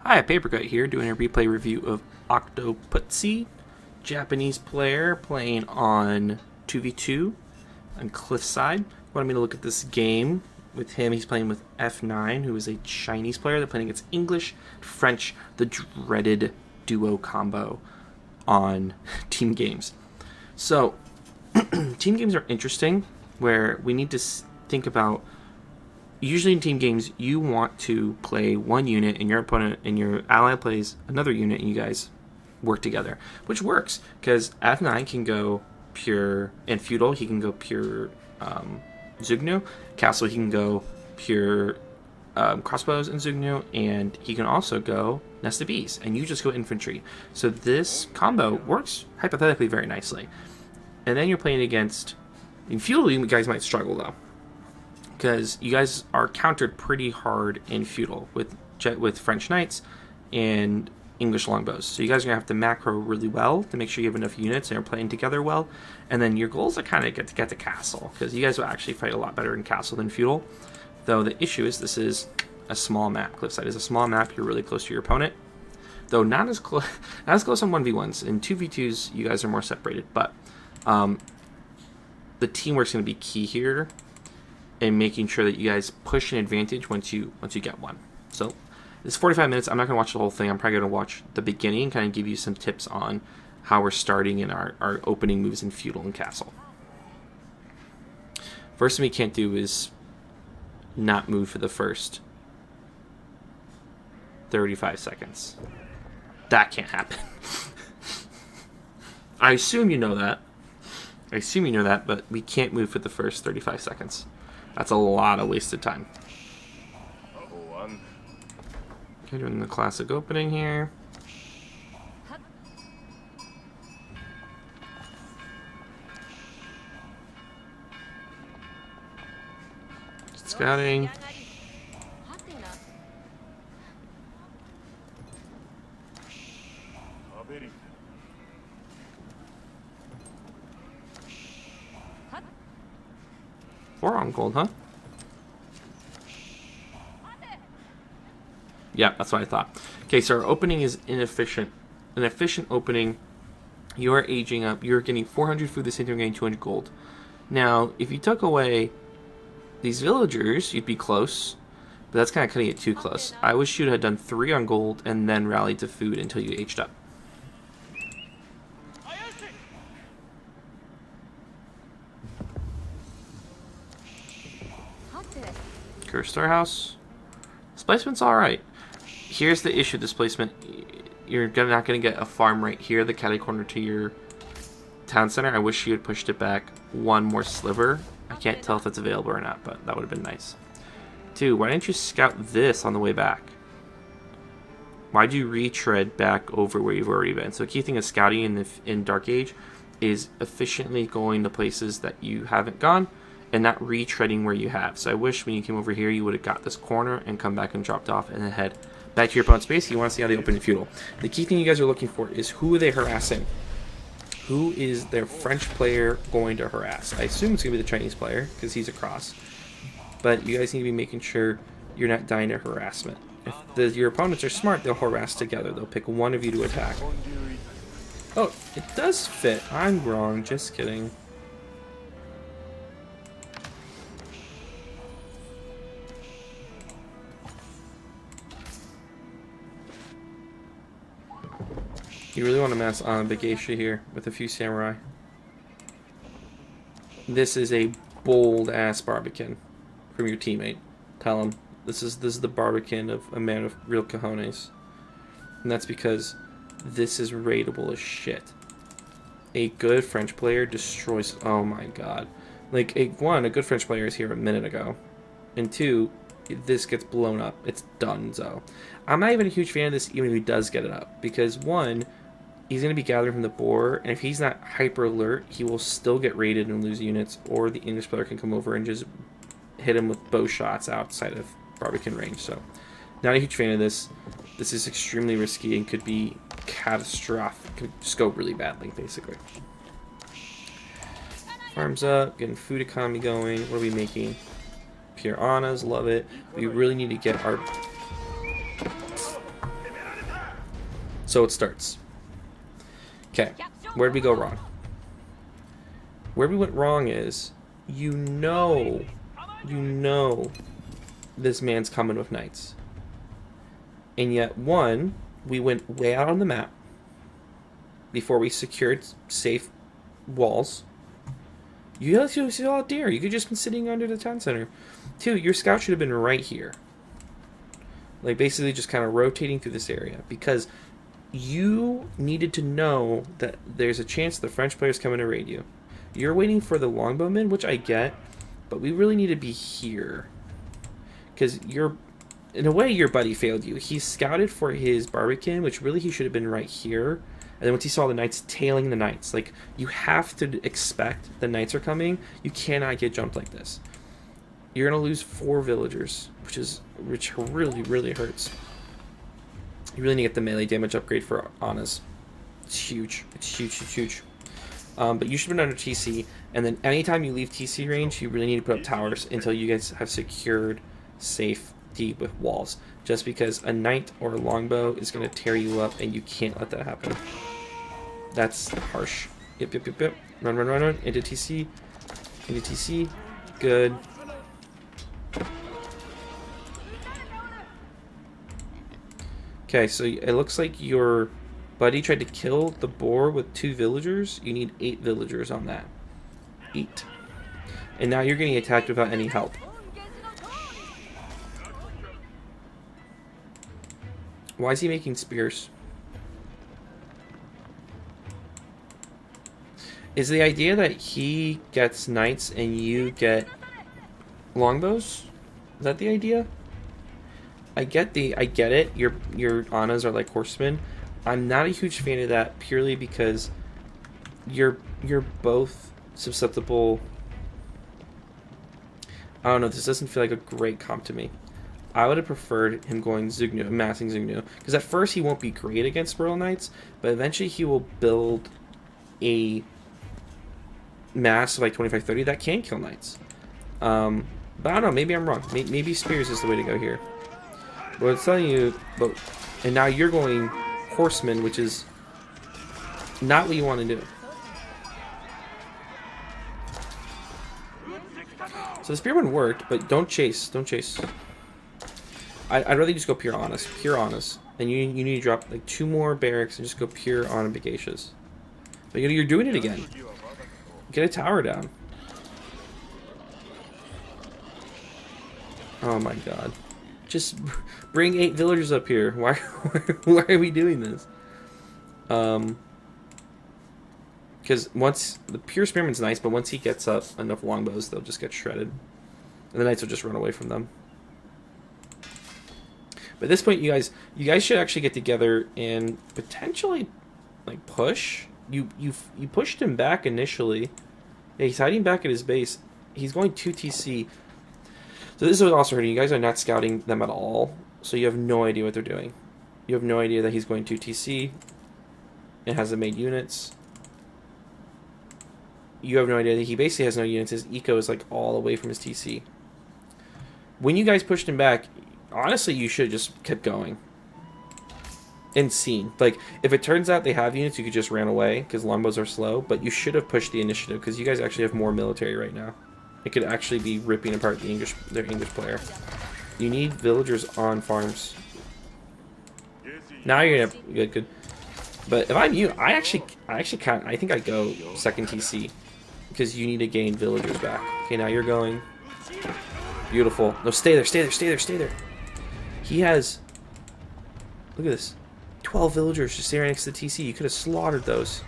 Hi, Papercut here, doing a replay review of Octopussy, Japanese player playing on 2v2 on Cliffside. Wanted me to look at this game with him. He's playing with F9, who is a Chinese player. They're playing against English, French, the dreaded duo combo on team games. So, team games are interesting, where we need to think about. Usually in team games, you want to play one unit, and your opponent and your ally plays another unit, and you guys work together, which works because F9 can go pure and feudal. He can go pure Zugnu. Castle, he can go pure crossbows and Zugnu, and he can also go Nest of Bees, and you just go infantry. So this combo works hypothetically very nicely. And then you're playing against in feudal. You guys might struggle though, because you guys are countered pretty hard in feudal with French knights and English longbows. So you guys are gonna have to macro really well to make sure you have enough units and are playing together well. And then your goals are kind of get to castle, because you guys will actually fight a lot better in castle than feudal. Though the issue is this is a small map. Cliffside is a small map. You're really close to your opponent, though not as close on 1v1s. In 2v2s, you guys are more separated. But the teamwork's gonna be key here, and making sure that you guys push an advantage once you get one. So it's 45 minutes. I'm not going to watch the whole thing. I'm probably going to watch the beginning and kind of give you some tips on how we're starting in our opening moves in feudal and castle. First thing we can't do is not move for the first 35 seconds. That can't happen. I assume you know that. But we can't move for the first 35 seconds. That's a lot of wasted time. Okay, doing the classic opening here. Scouting. Four on gold, huh? Yeah, that's what I thought. Okay, so our opening is inefficient. An efficient opening, you are aging up. You're getting 400 food the same time, you're getting 200 gold. Now, if you took away these villagers, you'd be close. But that's kind of cutting it too close. I wish you'd have done 3 on gold and then rallied to food until you aged up. Curse Storehouse. Displacement's alright. Here's the issue, displacement. You're not going to get a farm right here, the catty corner to your town center. I wish you had pushed it back one more sliver. I can't tell if it's available or not, but that would have been nice. 2, why didn't you scout this on the way back? Why'd you retread back over where you've already been? So the key thing is scouting in Dark Age is efficiently going to places that you haven't gone, and not retreading where you have. So I wish when you came over here, you would have got this corner and come back and dropped off and then head back to your opponent's base. You want to see how they open in feudal. The key thing you guys are looking for is who are they harassing? Who is their French player going to harass? I assume it's going to be the Chinese player because he's across. But you guys need to be making sure you're not dying to harassment. If your opponents are smart, they'll harass together. They'll pick one of you to attack. Oh, it does fit. I'm wrong. Just kidding. You really want to mess on Big Aisha here with a few samurai. This is a bold ass barbican from your teammate. Tell him this is the barbican of a man of real cojones, and that's because this is raidable as shit. A good French player destroys. Oh my god! Like a good French player is here a minute ago, and 2, this gets blown up. It's done. So I'm not even a huge fan of this, even if he does get it up, because 1. He's going to be gathering from the boar, and if he's not hyper alert, he will still get raided and lose units, or the English player can come over and just hit him with bow shots outside of Barbican range. So, not a huge fan of this. This is extremely risky and could be catastrophic. Could just go really badly, basically. Farms up, getting food economy going. What are we making? Pure Annas, love it. We really need to get our So it starts. Okay, where did we go wrong? Where we went wrong is, you know this man's coming with knights. And yet, one, we went way out on the map before we secured safe walls. You guys see all there. You could just been sitting under the town center. Two, your scout should have been right here. Like, basically just kind of rotating through this area. Because you needed to know that there's a chance the French player's coming to raid you. You're waiting for the longbowmen, which I get, but we really need to be here. Because you're, in a way, your buddy failed you. He scouted for his Barbican, which really he should have been right here. And then once he saw the knights, tailing the knights. Like, you have to expect the knights are coming. You cannot get jumped like this. You're going to lose 4 villagers, which really, really hurts. You really need to get the melee damage upgrade for Anna's. It's huge. It's huge, huge, huge. But you should have been under TC, and then anytime you leave TC range, you really need to put up towers until you guys have secured safety with walls. Just because a knight or a longbow is going to tear you up, and you can't let that happen. That's harsh. Yep, yep, yep, yep. Run, run, run, run. Into TC. Into TC. Good. Okay, so it looks like your buddy tried to kill the boar with 2 villagers. You need 8 villagers on that. 8. And now you're getting attacked without any help. Why is he making spears? Is the idea that he gets knights and you get longbows? Is that the idea? I get it. Your Annas are like horsemen. I'm not a huge fan of that purely because you're both susceptible. I don't know. This doesn't feel like a great comp to me. I would have preferred him going Zugnu, amassing Zugnu, because at first he won't be great against Royal Knights, but eventually he will build a mass of like 25-30 that can kill knights. But I don't know. Maybe I'm wrong. Maybe spears is the way to go here. But it's telling you, and now you're going horseman, which is not what you want to do. So the spearman worked, but don't chase. Don't chase. I'd rather just go pure honest. Pure honest. And you need to drop like 2 more barracks and just go pure on Bagacious. But you're doing it again. Get a tower down. Oh my god. Just bring 8 villagers up here. Why are we doing this? Because once the pure spearman's nice, but once he gets up enough longbows, they'll just get shredded, and the knights will just run away from them. But at this point, you guys should actually get together and potentially like push. You pushed him back initially. Yeah, he's hiding back at his base. He's going 2 TC. So this is also hurting. You guys are not scouting them at all, so you have no idea what they're doing. You have no idea that he's going 2 TC and hasn't made units. You have no idea that he basically has no units. His eco is like all away from his TC. When you guys pushed him back, honestly, you should have just kept going and seen. Like, if it turns out they have units, you could just ran away because longbows are slow, but you should have pushed the initiative because you guys actually have more military right now. It could actually be ripping apart their English player. You need villagers on farms. Now you're gonna good. But if I'm you, I actually can't. I think I go 2nd TC because you need to gain villagers back. Okay, now you're going. Beautiful. No, stay there, stay there, stay there, stay there. He has. Look at this. 12 villagers just staying right next to the TC. You could have slaughtered those.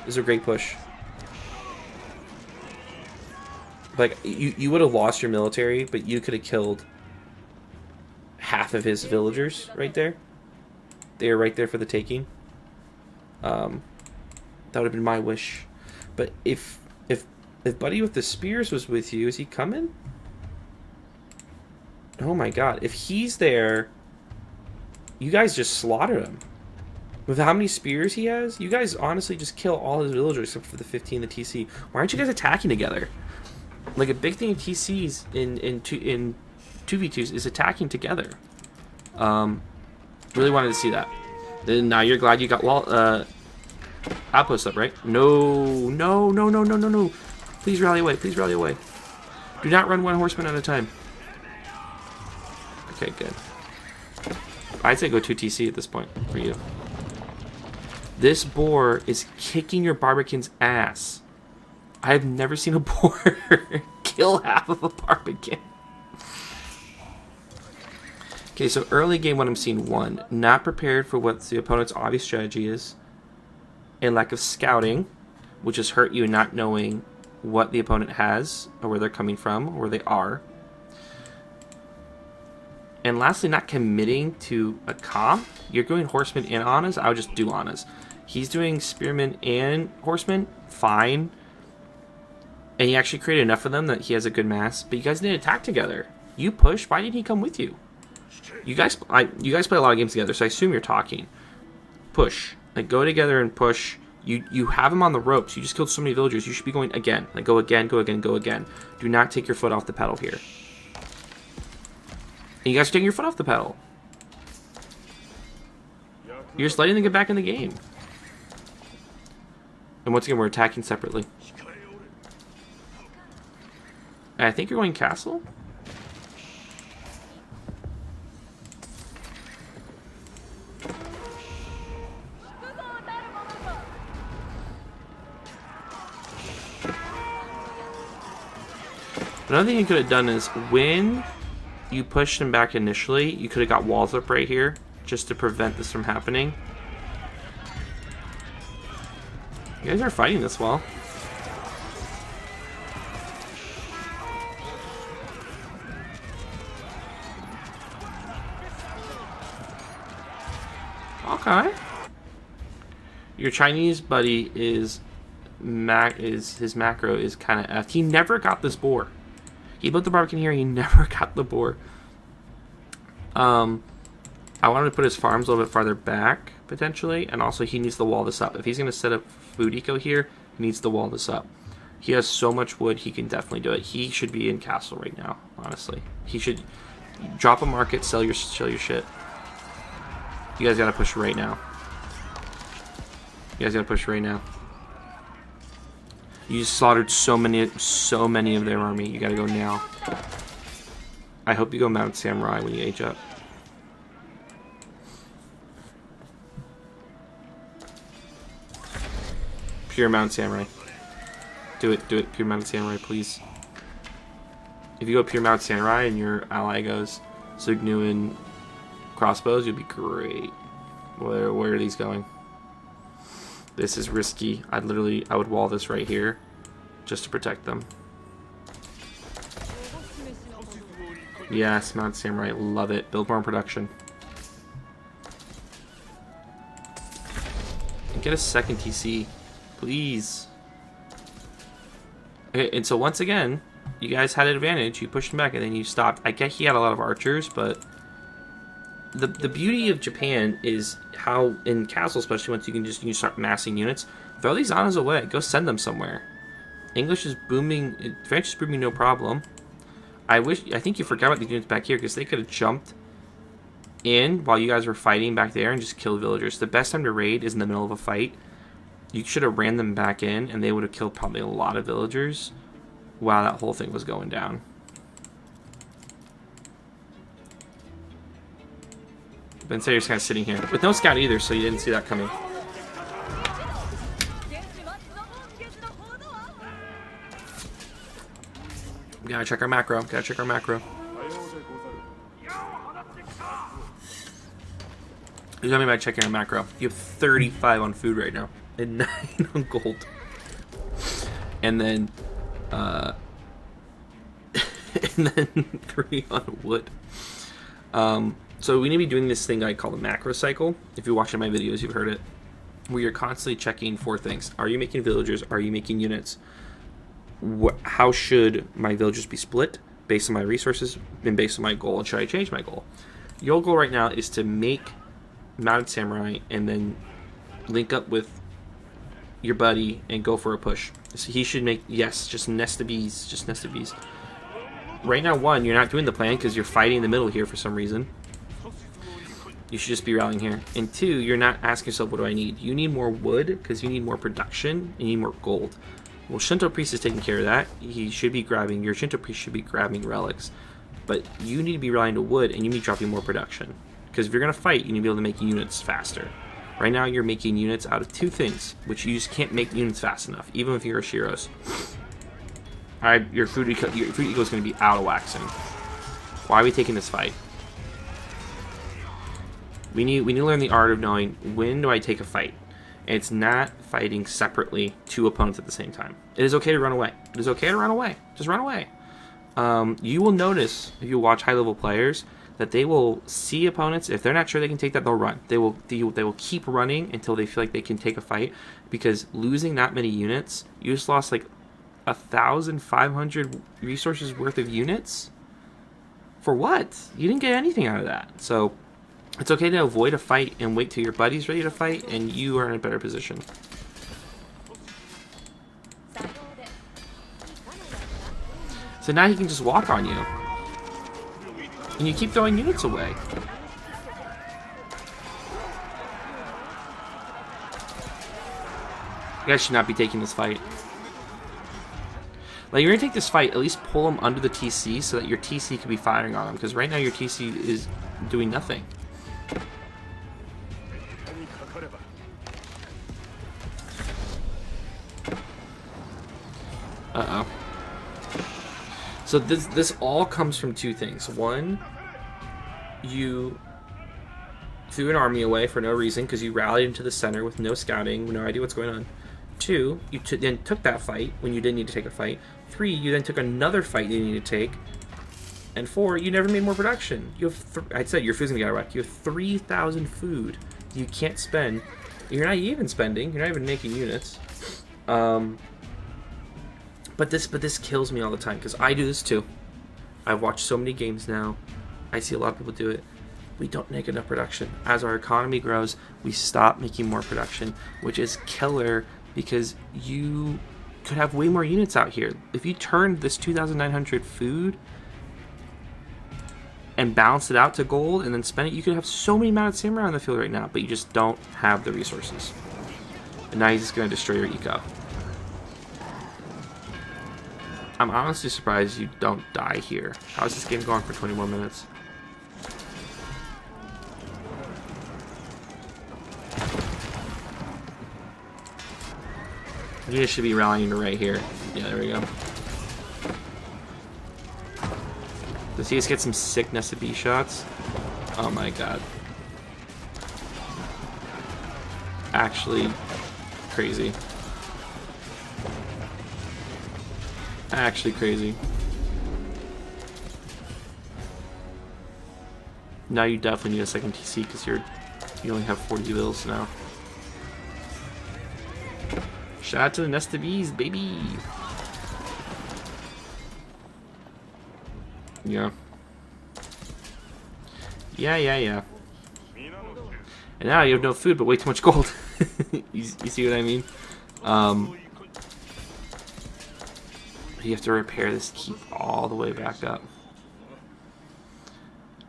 This is a great push. Like, you would have lost your military, but you could have killed half of his villagers right there. They are right there for the taking. That would have been my wish. But if Buddy with the spears was with you, is he coming? Oh my god. If he's there, you guys just slaughter him. With how many spears he has, you guys honestly just kill all his villagers except for the 15 the TC. Why aren't you guys attacking together? Like, a big thing of TCs in 2v2s is attacking together. Really wanted to see that. Then now you're glad you got outpost up, right? No, no, no, no, no, no, no. Please rally away. Please rally away. Do not run one horseman at a time. Okay, good. I'd say go 2 TC at this point for you. This boar is kicking your barbican's ass. I have never seen a boar kill half of a barbican. Okay, so early game what I'm seeing, 1, not prepared for what the opponent's obvious strategy is. A lack of scouting, which has hurt you not knowing what the opponent has, or where they're coming from, or where they are. And lastly, not committing to a comp. You're going horseman and Annas, I would just do Annas. He's doing spearmen and horsemen, fine. And he actually created enough of them that he has a good mass. But you guys need to attack together. You push, why didn't he come with you? You guys play a lot of games together, so I assume you're talking. Push. Like, go together and push. You have him on the ropes. You just killed so many villagers. You should be going again. Like, go again, go again, go again. Do not take your foot off the pedal here. And you guys are taking your foot off the pedal. You're just letting them get back in the game. And once again, we're attacking separately. And I think you're going castle? Another thing you could have done is when you pushed him back initially, you could have got walls up right here just to prevent this from happening. You guys are fighting this well. Okay. Your Chinese buddy is his macro is kind of effed. He never got this boar. He built the barbican here. He never got the boar. I wanted to put his farms a little bit farther back potentially, and also he needs to wall this up. If he's going to set up food eco here, he needs to wall this up. He has so much wood, he can definitely do it. He should be in castle right now. Honestly, he should drop a market, sell your shit. You guys gotta push right now. You guys gotta push right now. You slaughtered so many of their army. You gotta go now. I hope you go Mount Samurai when you age up. Pure Mount Samurai. Do it, Pure Mount Samurai, please. If you go Pure Mount Samurai and your ally goes Sugnu and crossbows, you'll be great. Where are these going? This is risky. I would wall this right here just to protect them. Yes, Mount Samurai, love it. Build more production. And get a second TC, please. Okay, and so once again, you guys had an advantage. You pushed him back and then you stopped. I get he had a lot of archers, but the beauty of Japan is how in castle, especially once you start massing units, throw these Annas away. Go send them somewhere. English is booming. French is booming, no problem. I think you forgot about these units back here because they could have jumped in while you guys were fighting back there and just killed villagers. The best time to raid is in the middle of a fight. You should have ran them back in and they would have killed probably a lot of villagers while that whole thing was going down. But instead you're just kind of sitting here with no scout either, so you didn't see that coming. Gotta check our macro. Gotta check our macro. You tell me about checking our macro. You have 35 on food right now and 9 on gold, and then 3 on wood. So we need to be doing this thing I call the macro cycle. If you're watching my videos, you've heard it, where you're constantly checking for things. Are you making villagers? Are you making units? How should my villagers be split based on my resources and based on my goal? And should I change my goal? Your goal right now is to make Mounted Samurai and then link up with your buddy and go for a push. So he should make, yes, just nest of bees. Just nest of bees. Right now, 1, you're not doing the plan because you're fighting in the middle here for some reason. you should just be rallying here. And 2, you're not asking yourself, what do I need? You need more wood because you need more production and you need more gold. Well, Shinto Priest is taking care of that. He should be grabbing, your Shinto Priest should be grabbing relics. But you need to be rallying to wood and you need to be dropping more production. Because if you're going to fight, you need to be able to make units faster. Right now, you're making units out of 2 things, which you just can't make units fast enough, even if you're a Shiros. Alright, your food eco is going to be out of whack soon. Why are we taking this fight? We need to learn the art of knowing when do I take a fight. And it's not fighting separately 2 opponents at the same time. It is okay to run away. It is okay to run away. Just run away. You will notice, if you watch high-level players, that they will see opponents. If they're not sure they can take that, they'll run. They will keep running until they feel like they can take a fight. Because losing that many units, you just lost like 1,500 resources worth of units? For what? You didn't get anything out of that. So it's okay to avoid a fight and wait till your buddy's ready to fight and you are in a better position. So now he can just walk on you. And you keep throwing units away. You guys should not be taking this fight. Like, you're going to take this fight, at least pull him under the TC so that your TC can be firing on him. Because right now your TC is doing nothing. Uh-oh. So this all comes from 2 things. 1, you threw an army away for no reason because you rallied into the center with no scouting, no idea what's going on. 2, you then took that fight when you didn't need to take a fight. 3, you then took another fight you needed to take. And 4, you never made more production. You have I said your food's gonna get out of whack. You have 3,000 food you can't spend. You're not even spending. You're not even making units. But this kills me all the time because I do this too. I've watched so many games now. I see a lot of people do it. We don't make enough production. As our economy grows, we stop making more production, which is killer because you could have way more units out here. If you turned this 2,900 food and balance it out to gold and then spend it, you could have so many mounted samurai on the field right now, but you just don't have the resources. And now he's just going to destroy your eco. I'm honestly surprised you don't die here. How is this game going for 20 more minutes? You should be rallying to right here. Yeah, there we go. Does he just get some sick Nesta B shots? Oh my god. Actually, crazy. Actually crazy. Now you definitely need a second TC because you only have 40 bills now. Shout out to the Nesta Bs, baby. Yeah. Yeah. And now you have no food but way too much gold. you see what I mean? You have to repair this keep all the way back up.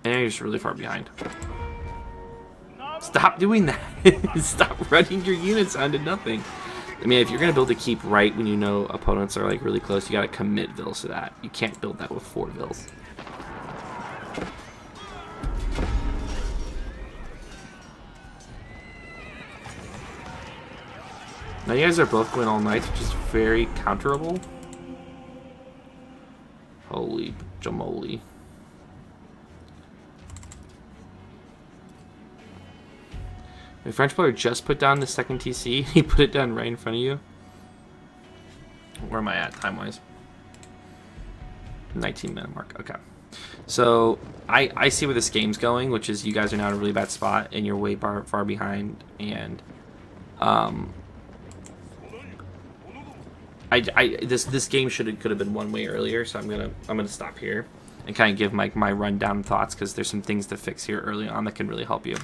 And you're just really far behind. Stop doing that. Stop running your units onto nothing. I mean, if you're going to build a keep right when you know opponents are like really close, you got to commit vills to that. You can't build that with 4 vills. Now you guys are both going all night, which is very counterable. Holy jamoli. The French player just put down the second TC. He put it down right in front of you. Where am I at time-wise? 19-minute mark. Okay. So I see where this game's going, which is you guys are now in a really bad spot and you're way far behind. And this game could have been one way earlier. So I'm gonna stop here and kind of give my rundown thoughts because there's some things to fix here early on that can really help you.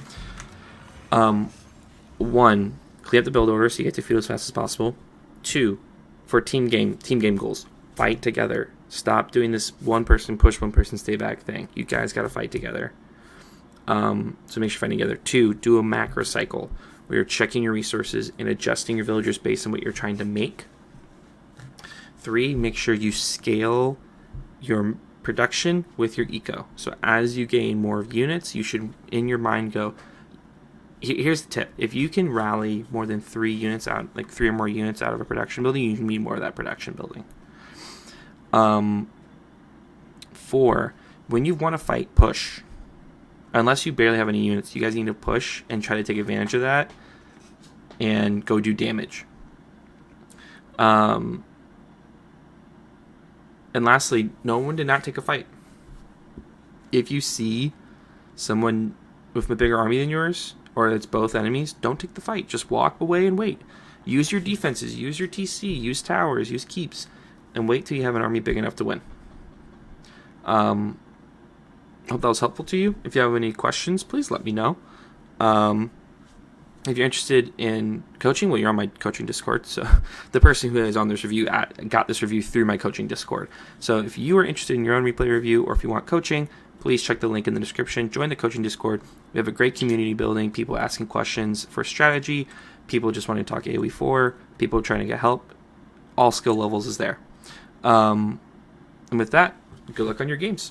1, clean up the build order so you get to food as fast as possible. 2, for team game goals, fight together. Stop doing this one person push, one person stay back thing. You guys got to fight together. So make sure you find together. 2, do a macro cycle where you're checking your resources and adjusting your villagers based on what you're trying to make. 3, make sure you scale your production with your eco. So as you gain more units, you should, in your mind, go, here's the tip. If you can rally more than 3 units out, like 3 or more units out of a production building, you need more of that production building. 4, when you want to fight, push. Unless you barely have any units, you guys need to push and try to take advantage of that and go do damage. And lastly, no one did not take a fight. If you see someone with a bigger army than yours, or it's both enemies, don't take the fight. Just walk away and wait. Use your defenses, use your TC, use towers, use keeps, and wait till you have an army big enough to win. Hope that was helpful to you. If you have any questions, please let me know. If you're interested in coaching, well, you're on my coaching Discord. So the person who is on this review got this review through my coaching Discord. So if you are interested in your own replay review, or if you want coaching, please check the link in the description. Join the coaching Discord. We have a great community building, people asking questions for strategy, people just wanting to talk AOE 4, people trying to get help. All skill levels is there. And with that, good luck on your games.